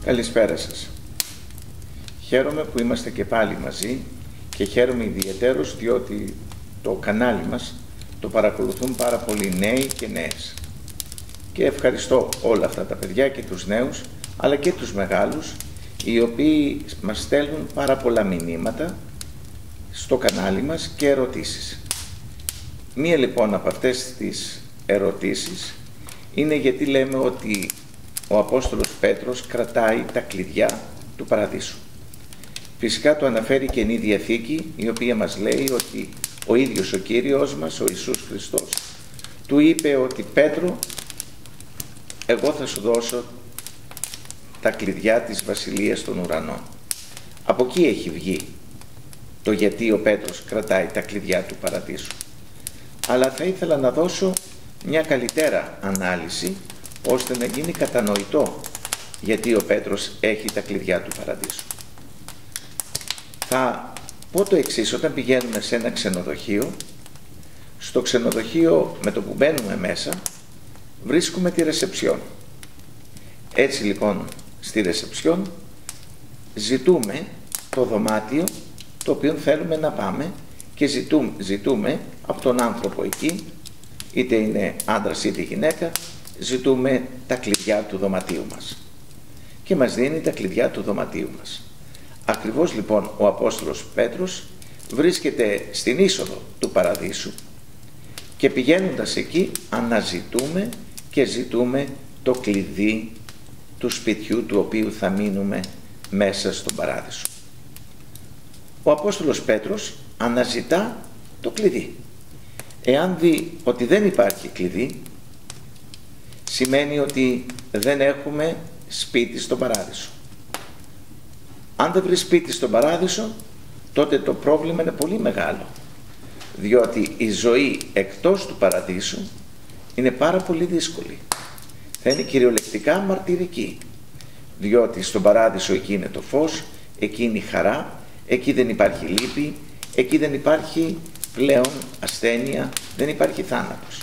Καλησπέρα σας. Χαίρομαι που είμαστε και πάλι μαζί και χαίρομαι ιδιαιτέρως διότι το κανάλι μας το παρακολουθούν πάρα πολλοί νέοι και νέες. Και ευχαριστώ όλα αυτά τα παιδιά και τους νέους αλλά και τους μεγάλους, οι οποίοι μας στέλνουν πάρα πολλά μηνύματα στο κανάλι μας και ερωτήσεις. Μία λοιπόν από αυτές τις ερωτήσεις είναι γιατί λέμε ότι ο Απόστολος Πέτρος κρατάει τα κλειδιά του Παραδείσου. Φυσικά το αναφέρει και η Καινή Διαθήκη, η οποία μας λέει ότι ο ίδιος ο Κύριος μας, ο Ιησούς Χριστός, του είπε ότι Πέτρο, εγώ θα σου δώσω τα κλειδιά της Βασιλείας των Ουρανών. Από εκεί έχει βγει το γιατί ο Πέτρος κρατάει τα κλειδιά του Παραδείσου. Αλλά θα ήθελα να δώσω μια καλύτερα ανάλυση ώστε να γίνει κατανοητό γιατί ο Πέτρος έχει τα κλειδιά του Παραδείσου. Θα πω το εξής: όταν πηγαίνουμε σε ένα ξενοδοχείο, στο ξενοδοχείο με το που μπαίνουμε μέσα βρίσκουμε τη ρεσεψιόν. Έτσι λοιπόν στη ρεσεψιόν ζητούμε το δωμάτιο το οποίο θέλουμε να πάμε και ζητούμε από τον άνθρωπο εκεί, είτε είναι άντρας είτε γυναίκα, ζητούμε τα κλειδιά του δωματίου μας και μας δίνει τα κλειδιά του δωματίου μας. Ακριβώς λοιπόν ο Απόστολος Πέτρος βρίσκεται στην είσοδο του Παραδείσου και πηγαίνοντας εκεί αναζητούμε και ζητούμε το κλειδί του σπιτιού του οποίου θα μείνουμε μέσα στον Παράδεισο. Ο Απόστολος Πέτρος αναζητά το κλειδί. Εάν δει ότι δεν υπάρχει κλειδί, σημαίνει ότι δεν έχουμε σπίτι στον Παράδεισο. Αν δεν βρει σπίτι στον Παράδεισο, τότε το πρόβλημα είναι πολύ μεγάλο, διότι η ζωή εκτός του Παραδείσου είναι πάρα πολύ δύσκολη. Θα είναι κυριολεκτικά μαρτυρική, διότι στον Παράδεισο εκεί είναι το φως, εκεί είναι η χαρά, εκεί δεν υπάρχει λύπη, εκεί δεν υπάρχει πλέον ασθένεια, δεν υπάρχει θάνατος.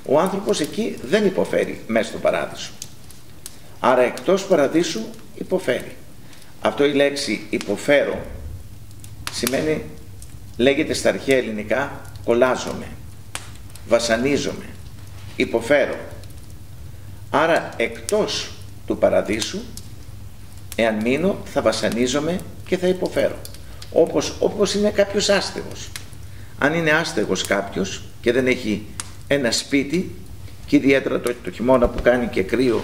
Ο άνθρωπος εκεί δεν υποφέρει μέσα στον Παράδεισο. Άρα εκτός Παραδείσου υποφέρει. Αυτό η λέξη υποφέρω σημαίνει, λέγεται στα αρχαία ελληνικά, κολλάζομαι, βασανίζομαι, υποφέρω. Άρα εκτός του Παραδείσου, εάν μείνω, θα βασανίζομαι και θα υποφέρω. Όπως είναι κάποιος άστεγος. Αν είναι άστεγος κάποιος και δεν έχει ένα σπίτι, και ιδιαίτερα το χειμώνα που κάνει και κρύο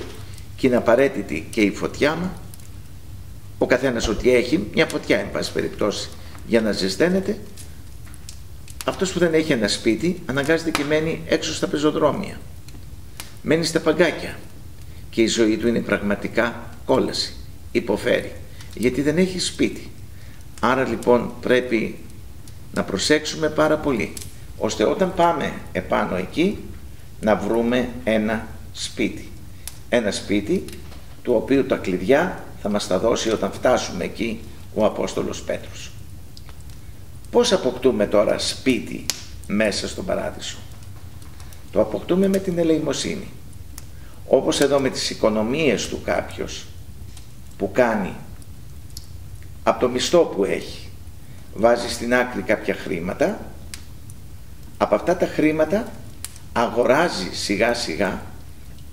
και είναι απαραίτητη και η φωτιά, ο καθένας ότι έχει μια φωτιά εν πάση περιπτώσει για να ζεσταίνεται, αυτός που δεν έχει ένα σπίτι αναγκάζεται και μένει έξω στα πεζοδρόμια, μένει στα παγκάκια και η ζωή του είναι πραγματικά κόλαση, υποφέρει γιατί δεν έχει σπίτι. Άρα λοιπόν πρέπει να προσέξουμε πάρα πολύ ώστε όταν πάμε επάνω εκεί να βρούμε ένα σπίτι του οποίου τα κλειδιά θα μας τα δώσει όταν φτάσουμε εκεί ο Απόστολος Πέτρος. Πώς αποκτούμε τώρα σπίτι μέσα στον Παράδεισο? Το αποκτούμε με την ελεημοσύνη. Όπως εδώ με τις οικονομίες του κάποιος που κάνει από το μισθό που έχει, βάζει στην άκρη κάποια χρήματα, από αυτά τα χρήματα αγοράζει σιγά σιγά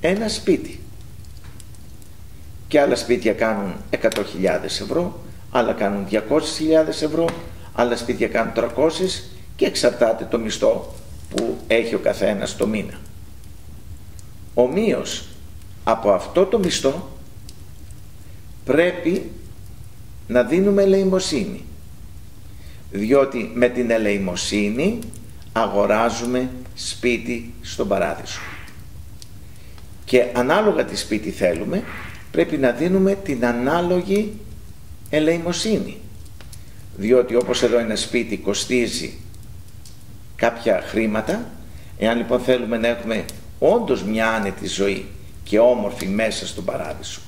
ένα σπίτι. Και άλλα σπίτια κάνουν 100.000 ευρώ, άλλα κάνουν 200.000 ευρώ, άλλα σπίτια κάνουν 300 και εξαρτάται το μισθό που έχει ο καθένας το μήνα. Ομοίως από αυτό το μισθό πρέπει να δίνουμε ελεημοσύνη, διότι με την ελεημοσύνη αγοράζουμε σπίτι στον Παράδεισο. Και ανάλογα τι σπίτι θέλουμε πρέπει να δίνουμε την ανάλογη ελεημοσύνη, διότι όπως εδώ ένα σπίτι κοστίζει κάποια χρήματα, εάν λοιπόν θέλουμε να έχουμε όντως μια άνετη ζωή και όμορφη μέσα στον Παράδεισο,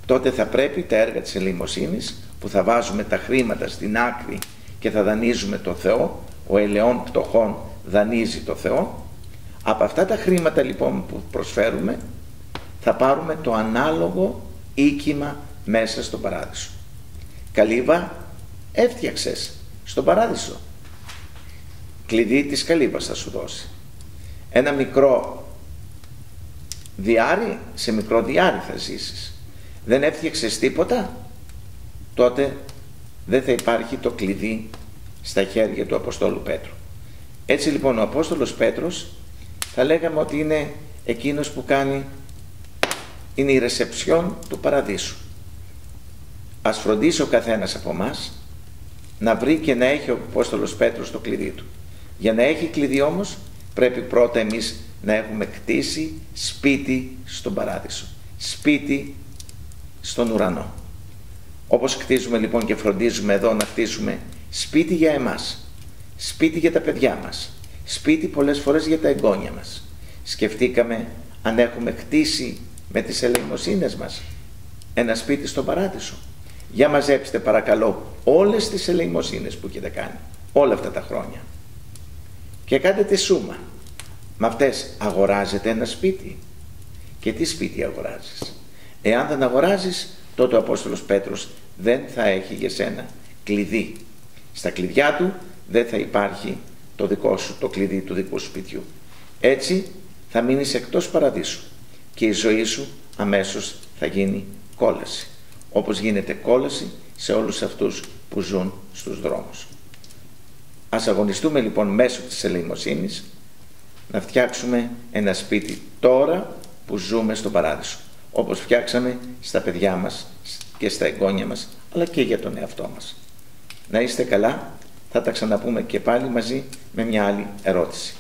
τότε θα πρέπει τα έργα της ελεημοσύνης που θα βάζουμε τα χρήματα στην άκρη και θα δανείζουμε το Θεό, ο ελαιών πτωχών δανείζει το Θεό, από αυτά τα χρήματα λοιπόν που προσφέρουμε θα πάρουμε το ανάλογο οίκημα μέσα στον παράδεισο. Καλύβα έφτιαξες στον παράδεισο. Κλειδί της καλύβας θα σου δώσει. Ένα μικρό διάρρη, σε μικρό διάρρη θα ζήσεις. Δεν έφτιαξες τίποτα, τότε δεν θα υπάρχει το κλειδί στα χέρια του Αποστόλου Πέτρου. Έτσι λοιπόν ο Απόστολος Πέτρος θα λέγαμε ότι είναι εκείνος που είναι η ρεσεψιόν του παραδείσου. Ας φροντίσει ο καθένας από εμάς να βρει και να έχει ο Απόστολος Πέτρος το κλειδί του. Για να έχει κλειδί όμως πρέπει πρώτα εμείς να έχουμε κτίσει σπίτι στον παράδεισο, σπίτι στον ουρανό. Όπως κτίζουμε λοιπόν και φροντίζουμε εδώ να κτίσουμε σπίτι για εμάς, σπίτι για τα παιδιά μας, σπίτι πολλές φορές για τα εγγόνια μας. Σκεφτήκαμε αν έχουμε κτίσει με τις ελεημοσύνες μας ένα σπίτι στον παράδεισο. Για μαζέψτε παρακαλώ όλες τις ελεημοσύνες που έχετε κάνει όλα αυτά τα χρόνια και κάντε τη σούμα. Με αυτές αγοράζετε ένα σπίτι. Και τι σπίτι αγοράζεις? Εάν δεν αγοράζεις, τότε ο Απόστολος Πέτρος δεν θα έχει για σένα κλειδί. Στα κλειδιά του δεν θα υπάρχει το δικό σου, το κλειδί του δικού σου σπιτιού. Έτσι θα μείνεις εκτός παραδείσου και η ζωή σου αμέσως θα γίνει κόλαση, όπως γίνεται κόλαση σε όλους αυτούς που ζουν στους δρόμους. Ας αγωνιστούμε λοιπόν μέσω της ελεημοσύνης να φτιάξουμε ένα σπίτι τώρα που ζούμε στον παράδεισο, όπως φτιάξαμε στα παιδιά μας και στα εγγόνια μας, αλλά και για τον εαυτό μας. Να είστε καλά, θα τα ξαναπούμε και πάλι μαζί με μια άλλη ερώτηση.